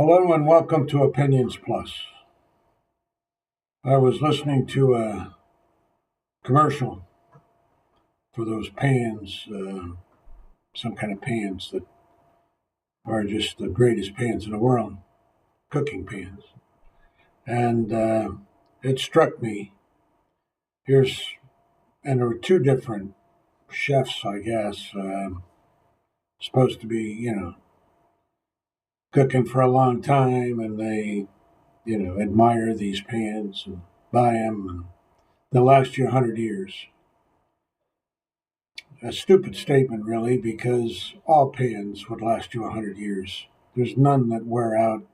Hello and welcome to Opinions Plus. I was listening to a commercial for those pans, some kind of pans that are just the greatest pans in the world, cooking pans. And it struck me. And there were two different chefs, I guess, supposed to be, cooking for a long time, and they, admire these pans and buy them, and they'll last you 100 years. A stupid statement, really, because all pans would last you 100 years. There's none that wear out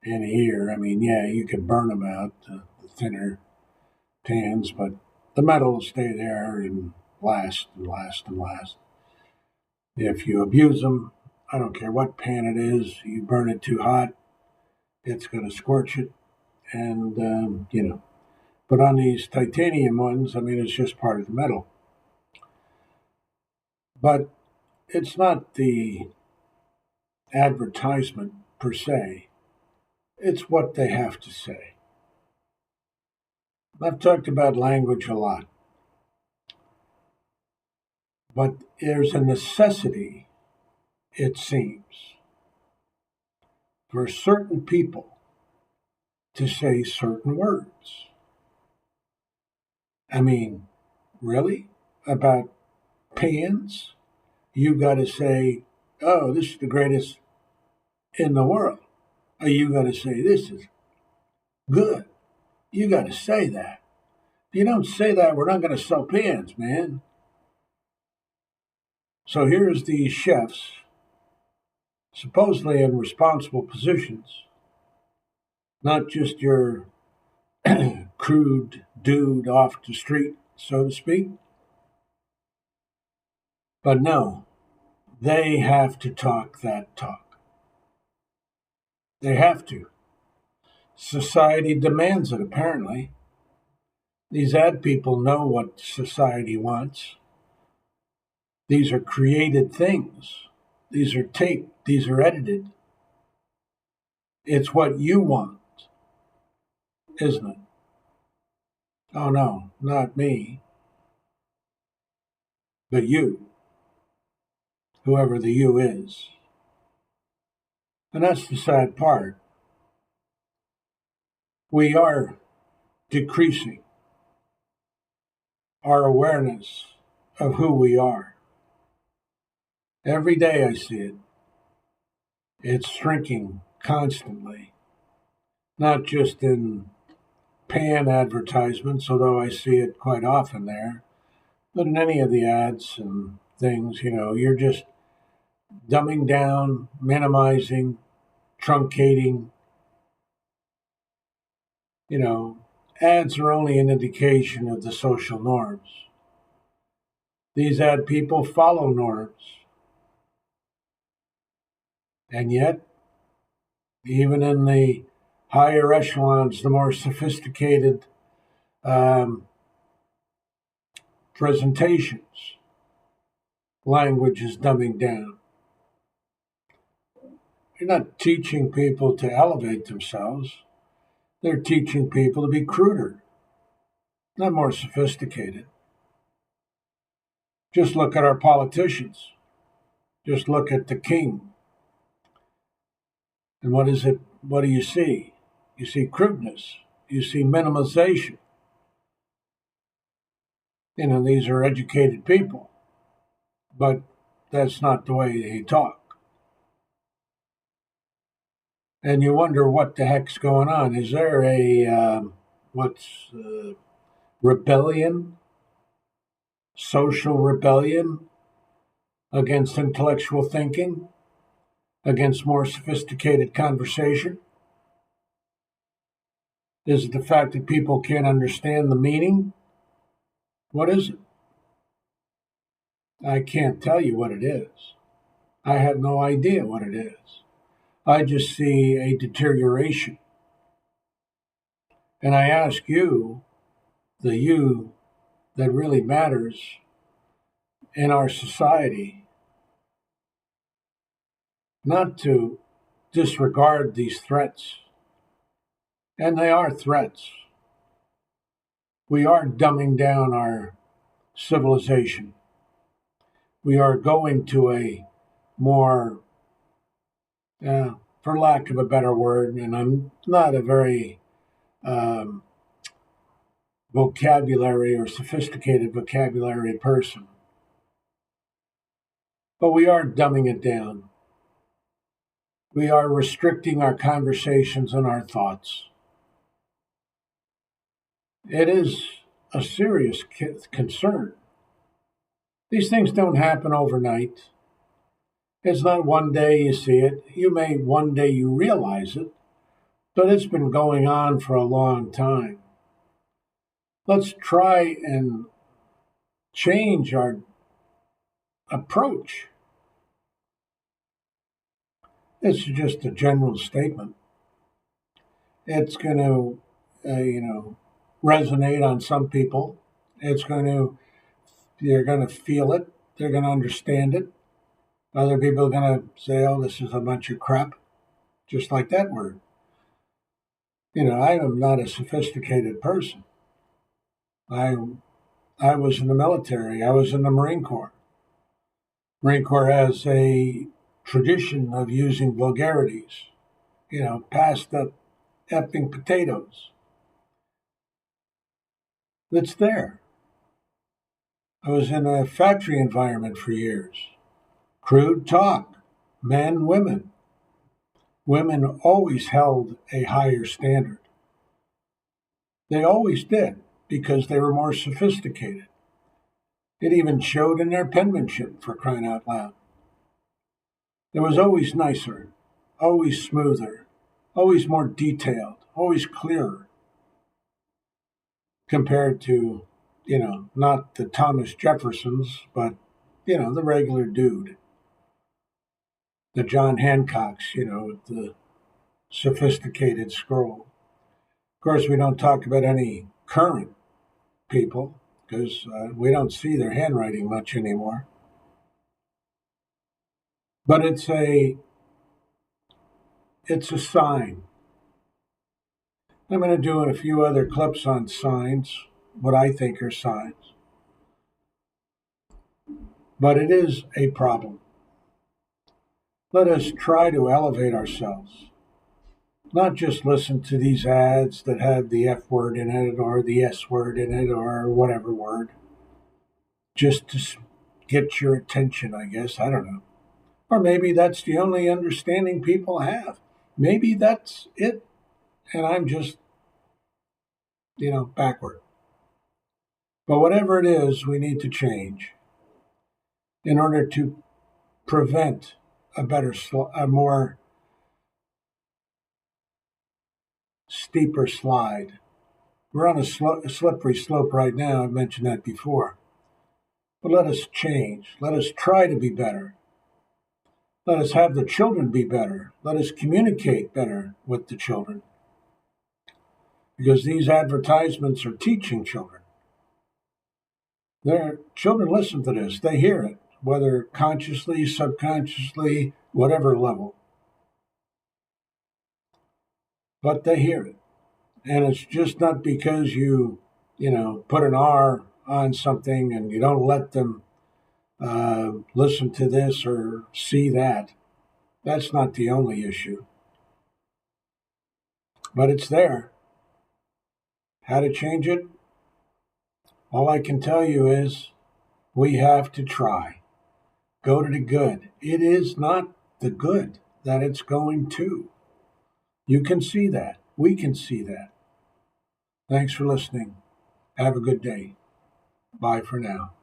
in a year. I mean, yeah, you could burn them out, the thinner pans, but the metal will stay there and last and last and last. If you abuse them, I don't care what pan it is, you burn it too hot, it's going to scorch it. And, but on these titanium ones, I mean, it's just part of the metal. But it's not the advertisement per se, it's what they have to say. I've talked about language a lot, but there's a necessity, it seems, for certain people to say certain words. I mean, really? About pans? You got to say, oh, this is the greatest in the world. Or you got to say, this is good. You got to say that. If you don't say that, we're not going to sell pans, man. So here's these chefs, supposedly in responsible positions, not just your crude dude off the street, so to speak. But no, they have to talk that talk. They have to. Society demands it, apparently. These ad people know what society wants. These are created things. These are taped. These are edited. It's what you want, isn't it? Oh no, not me, but you, whoever the you is. And that's the sad part. We are decreasing our awareness of who we are. Every day I see it. It's shrinking constantly, not just in pan advertisements, although I see it quite often there, but in any of the ads and things, you're just dumbing down, minimizing, truncating. You know, ads are only an indication of the social norms. These ad people follow norms. And yet, even in the higher echelons, the more sophisticated um, presentations, language is dumbing down. You're not teaching people to elevate themselves. They're teaching people to be cruder, not more sophisticated. Just look at our politicians. Just look at the king. And what is it? What do you see? You see crudeness. You see minimization. These are educated people, but that's not the way they talk. And you wonder what the heck's going on. Is there a rebellion, social rebellion against intellectual thinking, against more sophisticated conversation? Is it the fact that people can't understand the meaning? What is it? I can't tell you what it is. I have no idea what it is. I just see a deterioration. And I ask you, the you that really matters in our society, not to disregard these threats. And they are threats. We are dumbing down our civilization. We are going to a more, for lack of a better word, and I'm not a very um, vocabulary or sophisticated vocabulary person, but we are dumbing it down. We are restricting our conversations and our thoughts. It is a serious concern. These things don't happen overnight. It's not one day you see it. You may one day you realize it, but it's been going on for a long time. Let's try and change our approach. It's just a general statement. It's going to, resonate on some people. It's going to, they're going to feel it. They're going to understand it. Other people are going to say, "Oh, this is a bunch of crap," just like that word. I am not a sophisticated person. I I was in the military. I was in the Marine Corps. Marine Corps has a tradition of using vulgarities. Past the effing potatoes. It's there. I was in a factory environment for years. Crude talk. Men, women. Women always held a higher standard. They always did because they were more sophisticated. It even showed in their penmanship, for crying out loud. It was always nicer, always smoother, always more detailed, always clearer compared to, not the Thomas Jeffersons, but, the regular dude. The John Hancocks, with the sophisticated scroll. Of course, we don't talk about any current people because we don't see their handwriting much anymore. But it's a sign. I'm going to do a few other clips on signs, what I think are signs. But it is a problem. Let us try to elevate ourselves. Not just listen to these ads that have the F word in it or the S word in it or whatever word. Just to get your attention, I guess. I don't know. Or maybe that's the only understanding people have. Maybe that's it. And I'm just, backward. But whatever it is, we need to change in order to prevent a more steeper slide. We're on a slippery slope right now. I've mentioned that before. But let us change. Let us try to be better. Let us have the children be better. Let us communicate better with the children. Because these advertisements are teaching children. Their children listen to this. They hear it, whether consciously, subconsciously, whatever level. But they hear it. And it's just not because you put an R on something and you don't let them listen to this or see that. That's not the only issue. But it's there. How to change it? All I can tell you is we have to try. Go to the good. It is not the good that it's going to. You can see that. We can see that. Thanks for listening. Have a good day. Bye for now.